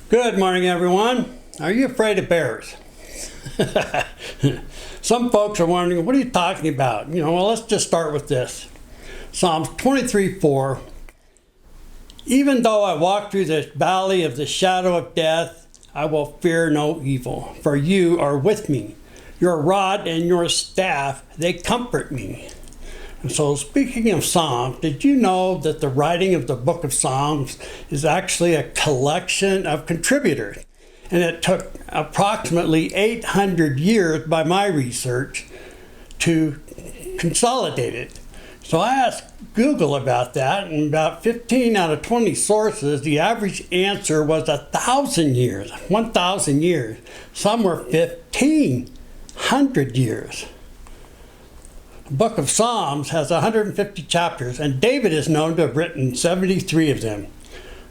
Good morning, everyone. Are you afraid of bears? Some folks are wondering, what are you talking about? Well, let's just start with this. Psalms 23:4. Even though I walk through the valley of the shadow of death, I will fear no evil, for you are with me. Your rod and your staff, they comfort me. And so, speaking of Psalms, did you know that the writing of the book of Psalms is actually a collection of contributors? And it took approximately 800 years by my research to consolidate it. So I asked Google about that, and about 15 out of 20 sources, the average answer was 1,000 years, 1,000 years. Some were 1,500 years. The book of Psalms has 150 chapters, and David is known to have written 73 of them.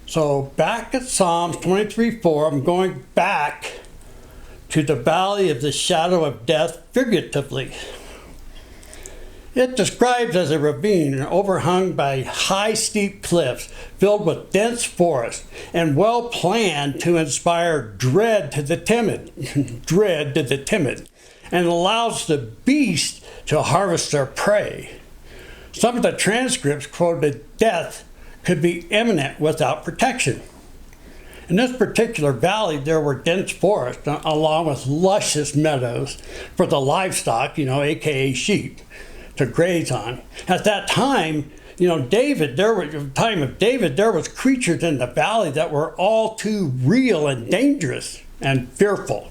So back at Psalms 23:4, I'm going back to the valley of the shadow of death figuratively. It describes as a ravine and overhung by high steep cliffs filled with dense forest and well planned to inspire dread to the timid, and allows the beast to harvest their prey. Some of the transcripts quoted death could be imminent without protection. In this particular valley, there were dense forests along with luscious meadows for the livestock, aka sheep, to graze on. At that time, David, there was creatures in the valley that were all too real and dangerous and fearful.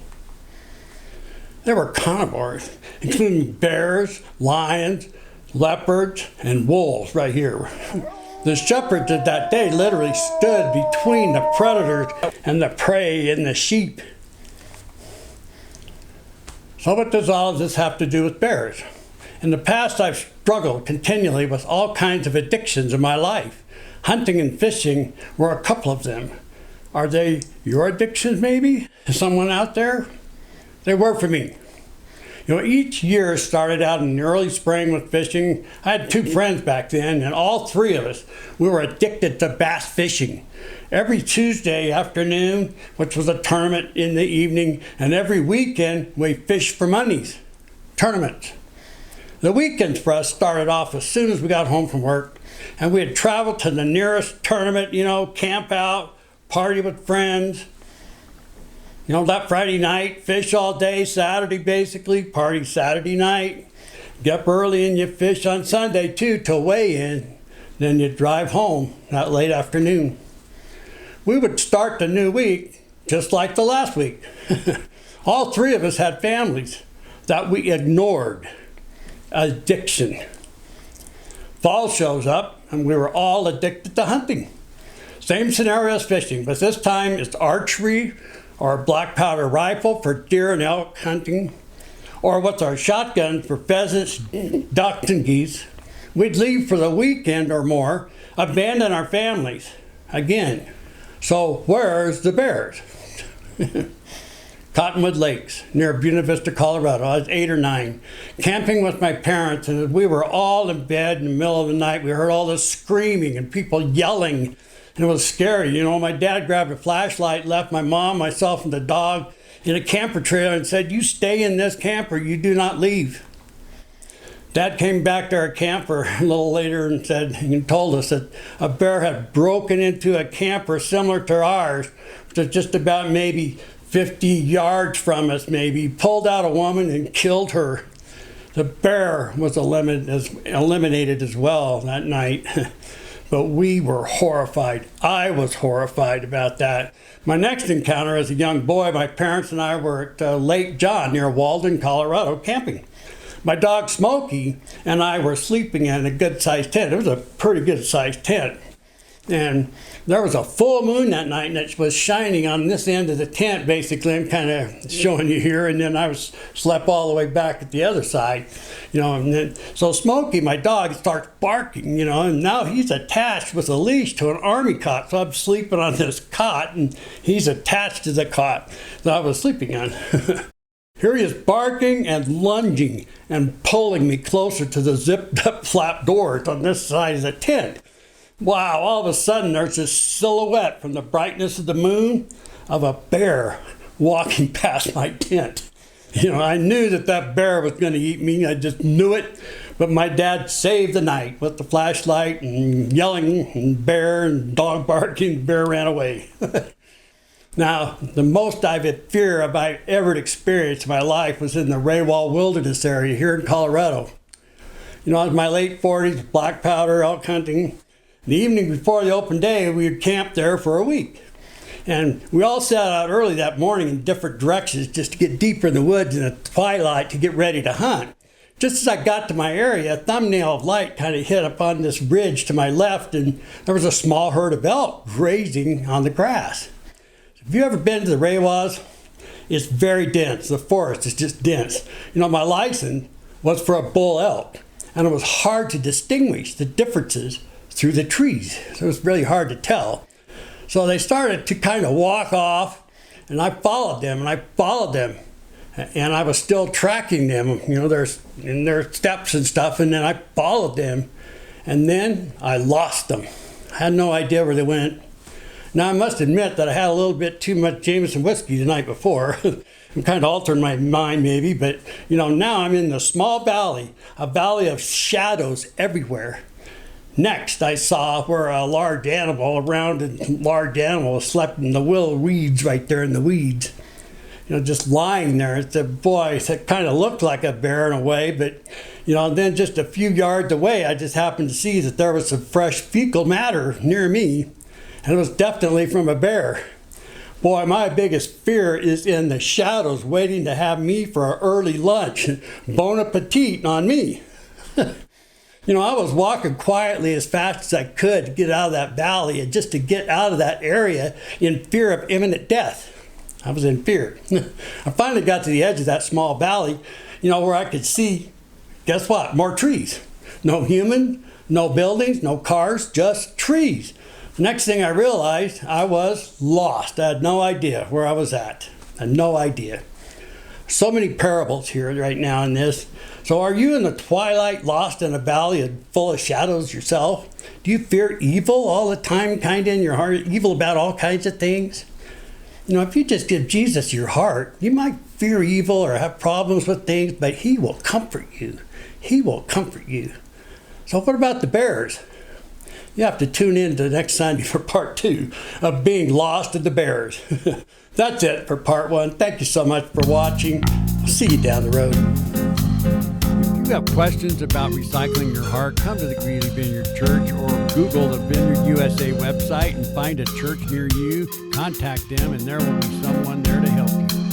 There were carnivores, including bears, lions, leopards, and wolves right here. The shepherds of that day literally stood between the predators and the prey and the sheep. So what does all of this have to do with bears? In the past, I've struggled continually with all kinds of addictions in my life. Hunting and fishing were a couple of them. Are they your addictions, maybe? Is someone out there? They were for me. Each year started out in the early spring with fishing. I had two friends back then, and all three of us, we were addicted to bass fishing. Every Tuesday afternoon, which was a tournament in the evening, and every weekend, we fished for monies, tournaments. The weekends for us started off as soon as we got home from work, and we'd travel to the nearest tournament, camp out, party with friends. That Friday night, fish all day, Saturday basically, party Saturday night. Get up early and you fish on Sunday too till weigh-in. Then you drive home that late afternoon. We would start the new week just like the last week. All three of us had families that we ignored. Addiction. Fall shows up and we were all addicted to hunting. Same scenario as fishing, but this time it's archery, or a black powder rifle for deer and elk hunting, or with our shotgun for pheasants, ducks, and geese. We'd leave for the weekend or more, abandon our families again. So where's the bears? Cottonwood Lakes, near Buena Vista, Colorado. I was 8 or 9, camping with my parents, and we were all in bed in the middle of the night. We heard all this screaming and people yelling. And it was scary. My dad grabbed a flashlight, left my mom, myself, and the dog in a camper trailer and said, "You stay in this camper, you do not leave." Dad came back to our camper a little later and told us that a bear had broken into a camper similar to ours, which was just about maybe 50 yards from us, maybe, pulled out a woman and killed her. The bear was eliminated as well that night. But we were horrified. I was horrified about that. My next encounter as a young boy, my parents and I were at Lake John near Walden, Colorado, camping. My dog Smokey and I were sleeping in a good-sized tent. It was a pretty good-sized tent. And there was a full moon that night, and it was shining on this end of the tent, basically. I'm kind of showing you here, and then I slept all the way back at the other side, and then, so Smokey, my dog, starts barking, and now he's attached with a leash to an army cot. So I'm sleeping on this cot, and he's attached to the cot that I was sleeping on. Here he is barking and lunging and pulling me closer to the zipped up flap doors on this side of the tent. Wow, all of a sudden there's this silhouette from the brightness of the moon of a bear walking past my tent. I knew that bear was going to eat me. I just knew it. But my dad saved the night with the flashlight and yelling and bear and dog barking. Bear ran away. Now, the most I've ever experienced in my life was in the Raywall Wilderness area here in Colorado. I was in my late 40s, black powder, elk hunting. The evening before the open day, we would camp there for a week. And we all set out early that morning in different directions just to get deeper in the woods in the twilight to get ready to hunt. Just as I got to my area, a thumbnail of light kind of hit upon this ridge to my left, and there was a small herd of elk grazing on the grass. Have you ever been to the Raywalls? It's very dense. The forest is just dense. My license was for a bull elk, and it was hard to distinguish the differences through the trees. So it was really hard to tell. So they started to kind of walk off, and I followed them, and I was still tracking them, in their steps and stuff, and then I followed them, and then I lost them. I had no idea where they went. Now I must admit that I had a little bit too much Jameson whiskey the night before. I'm kind of altering my mind maybe, but now I'm in the small valley, a valley of shadows everywhere. Next, I saw where a large animal slept in the willow weeds right there in the weeds. Just lying there. It's a boy that kind of looked like a bear in a way, but, then just a few yards away, I just happened to see that there was some fresh fecal matter near me, and it was definitely from a bear. Boy, my biggest fear is in the shadows waiting to have me for an early lunch. Bon appetit on me. I was walking quietly as fast as I could to get out of that valley and just to get out of that area in fear of imminent death. I was in fear. I finally got to the edge of that small valley, where I could see, guess what? More trees. No human, no buildings, no cars, just trees. The next thing I realized, I was lost. I had no idea where I was at. I had no idea. So many parables here right now in this. So are you in the twilight, lost in a valley full of shadows yourself? Do you fear evil all the time, kind of in your heart? Evil about all kinds of things? If you just give Jesus your heart, you might fear evil or have problems with things, but he will comfort you. He will comfort you. So what about the bears? You have to tune in to next Sunday for part 2 of being lost in the bears. That's it for part 1. Thank you so much for watching. I'll see you down the road. If you have questions about recycling your heart, come to the Greeley Vineyard Church or Google the Vineyard USA website and find a church near you. Contact them and there will be someone there to help you.